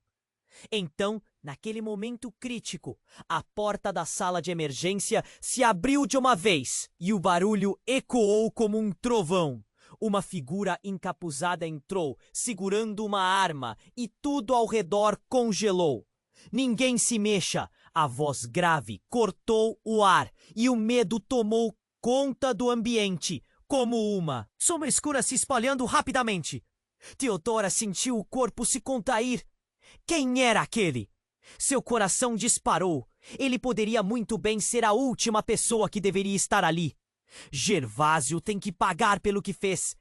[SPEAKER 1] Então, naquele momento crítico, a porta da sala de emergência se abriu de uma vez e o barulho ecoou como um trovão. Uma figura encapuzada entrou, segurando uma arma, e tudo ao redor congelou. "Ninguém se mexa!" A voz grave cortou o ar e o medo tomou conta do ambiente, como uma sombra escura se espalhando rapidamente. Theodora sentiu o corpo se contrair. Quem era aquele? Seu coração disparou. Ele poderia muito bem ser a última pessoa que deveria estar ali. Gervásio tem que pagar pelo que fez.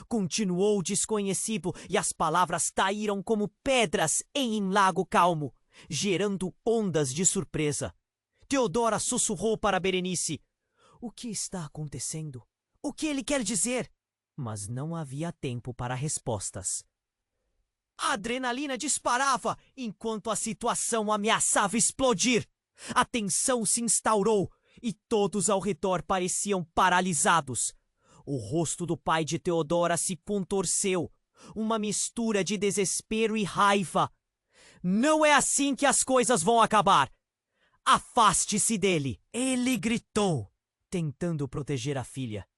[SPEAKER 1] Continuou o desconhecido e as palavras caíram como pedras em um lago calmo, gerando ondas de surpresa. Theodora sussurrou para Berenice. O que está acontecendo? O que ele quer dizer? Mas não havia tempo para respostas. A adrenalina disparava enquanto a situação ameaçava explodir. A tensão se instaurou e todos ao redor pareciam paralisados. O rosto do pai de Theodora se contorceu, uma mistura de desespero e raiva. Não é assim que as coisas vão acabar. Afaste-se dele, ele gritou, tentando proteger a filha.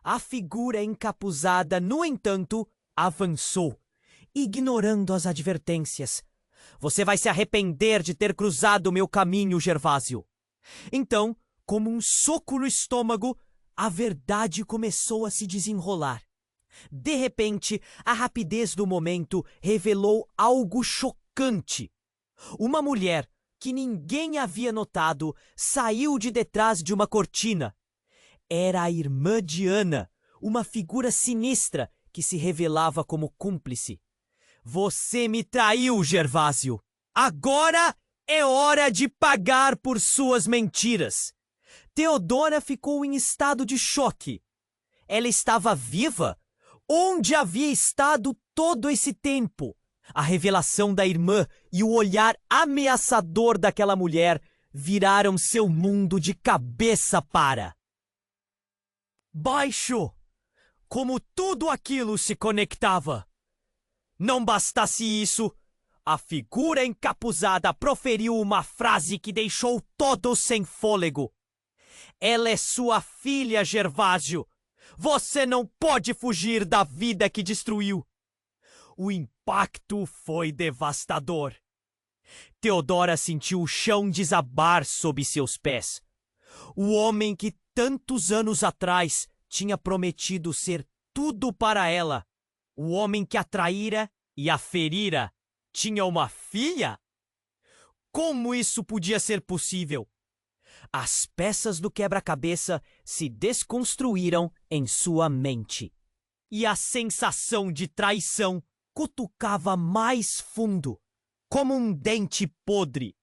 [SPEAKER 1] A figura encapuzada, no entanto, avançou, ignorando as advertências. Você vai se arrepender de ter cruzado meu caminho, Gervásio. Então, como um soco no estômago, a verdade começou a se desenrolar. De repente, a rapidez do momento revelou algo chocante. Uma mulher, que ninguém havia notado, saiu de detrás de uma cortina. Era a irmã de Ana, uma figura sinistra que se revelava como cúmplice. Você me traiu, Gervásio! Agora É hora de pagar por suas mentiras. Theodora ficou em estado de choque. Ela estava viva? Onde havia estado todo esse tempo? A revelação da irmã e o olhar ameaçador daquela mulher viraram seu mundo de cabeça para baixo. Como tudo aquilo se conectava. Não bastasse isso, a figura encapuzada proferiu uma frase que deixou todos sem fôlego. Ela é sua filha, Gervásio. Você não pode fugir da vida que destruiu. O impacto foi devastador. Theodora sentiu o chão desabar sob seus pés. O homem que tantos anos atrás tinha prometido ser tudo para ela, o homem que a traíra e a ferira, tinha uma filha? Como isso podia ser possível? As peças do quebra-cabeça se desconstruíram em sua mente. E a sensação de traição cutucava mais fundo, como um dente podre.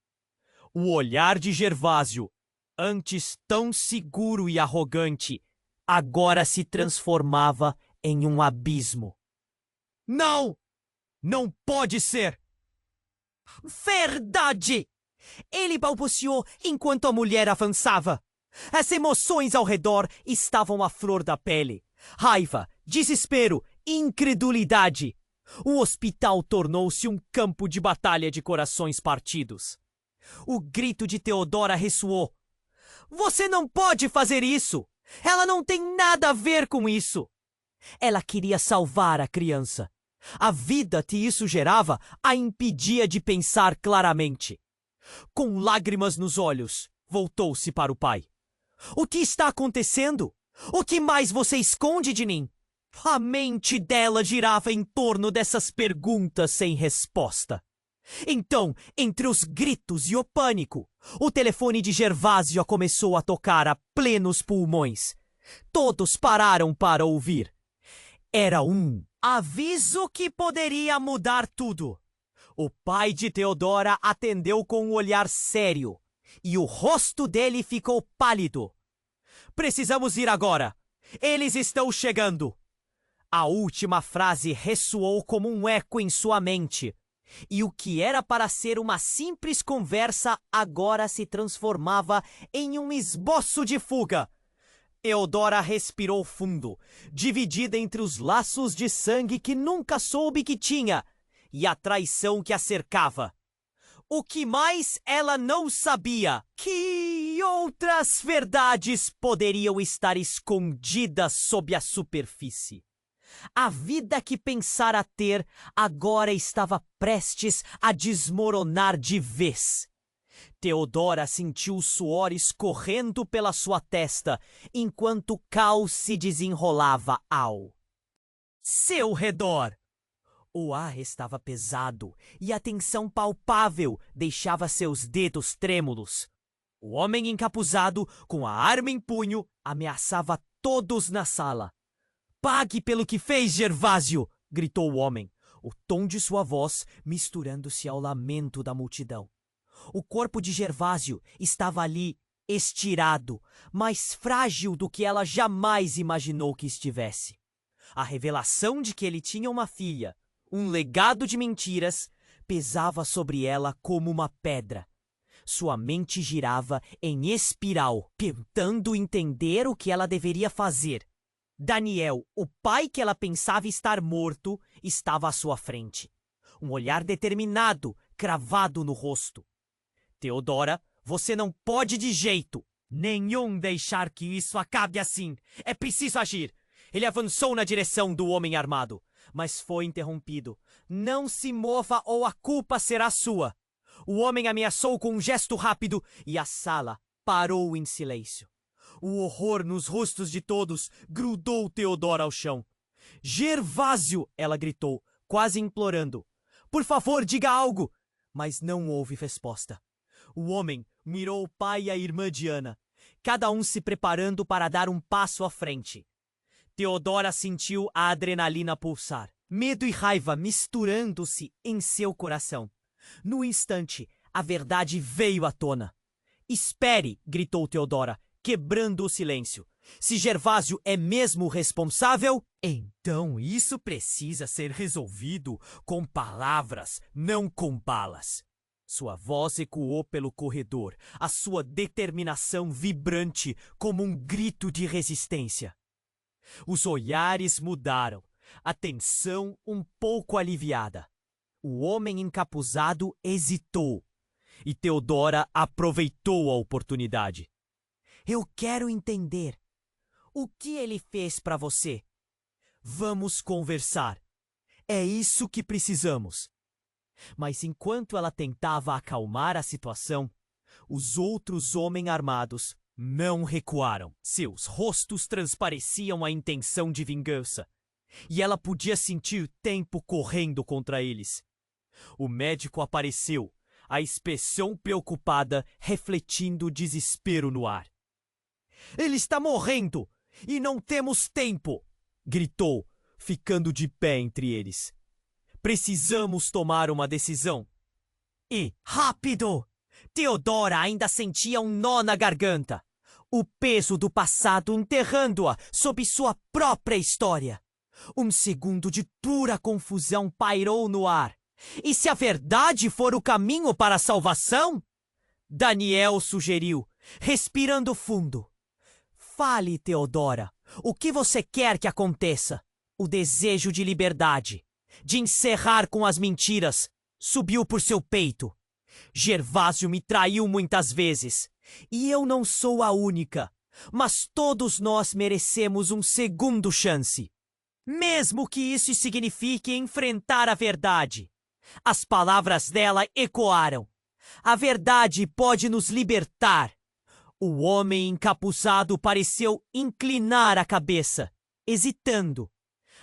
[SPEAKER 1] O olhar de Gervásio, antes tão seguro e arrogante, agora se transformava em um abismo. Não! Não pode ser! Verdade! Ele balbuciou enquanto a mulher avançava. As emoções ao redor estavam à flor da pele. Raiva, desespero, incredulidade. O hospital tornou-se um campo de batalha de corações partidos. O grito de Theodora ressoou. Você não pode fazer isso! Ela não tem nada a ver com isso! Ela queria salvar a criança. A vida que isso gerava a impedia de pensar claramente. Com lágrimas nos olhos, voltou-se para o pai. O que está acontecendo? O que mais você esconde de mim? A mente dela girava em torno dessas perguntas sem resposta. Então, entre os gritos e o pânico, o telefone de Gervásio começou a tocar a plenos pulmões. Todos pararam para ouvir. Era um aviso que poderia mudar tudo. O pai de Theodora atendeu com um olhar sério, e o rosto dele ficou pálido. Precisamos ir agora. Eles estão chegando. A última frase ressoou como um eco em sua mente. E o que era para ser uma simples conversa agora se transformava em um esboço de fuga. Theodora respirou fundo, dividida entre os laços de sangue que nunca soube que tinha e a traição que a cercava. O que mais ela não sabia? Que outras verdades poderiam estar escondidas sob a superfície? A vida que pensara ter agora estava prestes a desmoronar de vez. Theodora sentiu o suor escorrendo pela sua testa, enquanto o caos se desenrolava ao seu redor. O ar estava pesado e a tensão palpável deixava seus dedos trêmulos. O homem encapuzado, com a arma em punho, ameaçava todos na sala. Pague pelo que fez, Gervásio! Gritou o homem, o tom de sua voz misturando-se ao lamento da multidão. O corpo de Gervásio estava ali, estirado, mais frágil do que ela jamais imaginou que estivesse. A revelação de que ele tinha uma filha, um legado de mentiras, pesava sobre ela como uma pedra. Sua mente girava em espiral, tentando entender o que ela deveria fazer. Daniel, o pai que ela pensava estar morto, estava à sua frente. Um olhar determinado, cravado no rosto. Theodora, você não pode de jeito nenhum deixar que isso acabe assim. É preciso agir. Ele avançou na direção do homem armado, mas foi interrompido. Não se mova ou a culpa será sua. O homem ameaçou com um gesto rápido e a sala parou em silêncio. O horror nos rostos de todos grudou Theodora ao chão. Gervásio, ela gritou, quase implorando. Por favor, diga algo! Mas não houve resposta. O homem mirou o pai e a irmã Diana, cada um se preparando para dar um passo à frente. Theodora sentiu a adrenalina pulsar, medo e raiva misturando-se em seu coração. No instante, A verdade veio à tona. Espere, gritou Theodora, quebrando o silêncio. Se Gervásio é mesmo responsável, então isso precisa ser resolvido com palavras, não com balas. Sua voz ecoou pelo corredor, a sua determinação vibrante como um grito de resistência. Os olhares mudaram, a tensão um pouco aliviada. O homem encapuzado hesitou, e Theodora aproveitou a oportunidade. Eu quero entender. O que ele fez para você? Vamos conversar. É isso que precisamos. Mas enquanto ela tentava acalmar a situação, os outros homens armados não recuaram. Seus rostos transpareciam a intenção de vingança, e ela podia sentir o tempo correndo contra eles. O médico apareceu, a expressão preocupada refletindo o desespero no ar. Ele está morrendo! E não temos tempo! Gritou, ficando de pé entre eles. Precisamos tomar uma decisão. E, rápido! Theodora ainda sentia um nó na garganta. O peso do passado enterrando-a sob sua própria história. Um segundo de pura confusão pairou no ar. E se a verdade for o caminho para a salvação? Daniel sugeriu, respirando fundo. Fale, Theodora. O que você quer que aconteça? O desejo de liberdade, de encerrar com as mentiras, subiu por seu peito. Gervásio me traiu muitas vezes, e eu não sou a única, mas todos nós merecemos um segundo chance. Mesmo que isso signifique enfrentar a verdade. As palavras dela ecoaram. A verdade pode nos libertar. O homem encapuzado pareceu inclinar a cabeça, hesitando.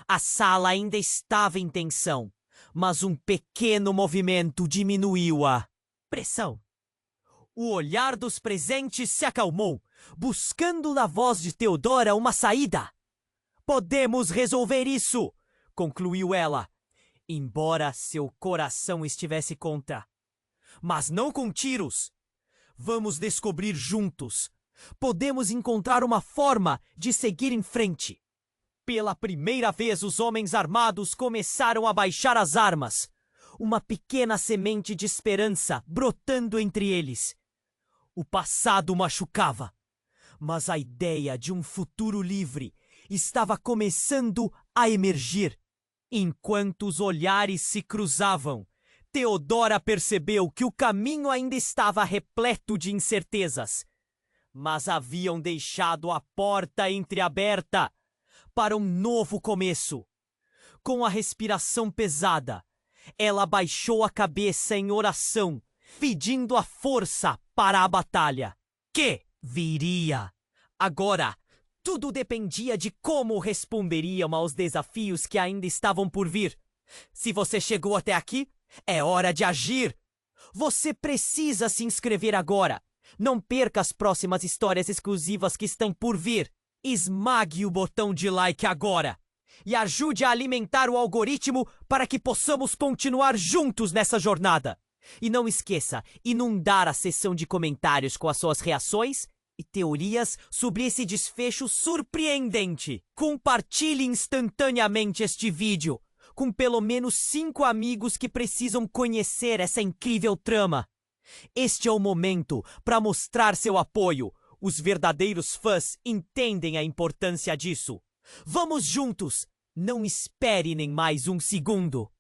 [SPEAKER 1] A sala ainda estava em tensão, mas um pequeno movimento diminuiu a pressão. O olhar dos presentes se acalmou, buscando na voz de Theodora uma saída. Podemos resolver isso, concluiu ela, embora seu coração estivesse contra. Mas não com tiros. Vamos descobrir juntos. Podemos encontrar uma forma de seguir em frente. Pela primeira vez, os homens armados começaram a baixar as armas. Uma pequena semente de esperança brotando entre eles. O passado machucava, mas a ideia de um futuro livre estava começando a emergir. Enquanto os olhares se cruzavam, Theodora percebeu que o caminho ainda estava repleto de incertezas, mas haviam deixado a porta entreaberta para um novo começo. Com a respiração pesada, ela baixou a cabeça em oração, pedindo a força para a batalha, que viria. Agora, tudo dependia de como responderiam aos desafios que ainda estavam por vir. Se você chegou até aqui, é hora de agir! Você precisa se inscrever agora! Não perca as próximas histórias exclusivas que estão por vir! Esmague o botão de like agora! E ajude a alimentar o algoritmo para que possamos continuar juntos nessa jornada! E não esqueça, inundar a seção de comentários com as suas reações e teorias sobre esse desfecho surpreendente! Compartilhe instantaneamente este vídeo com pelo menos 5 amigos que precisam conhecer essa incrível trama. Este é o momento para mostrar seu apoio. Os verdadeiros fãs entendem a importância disso. Vamos juntos! Não espere nem mais um segundo!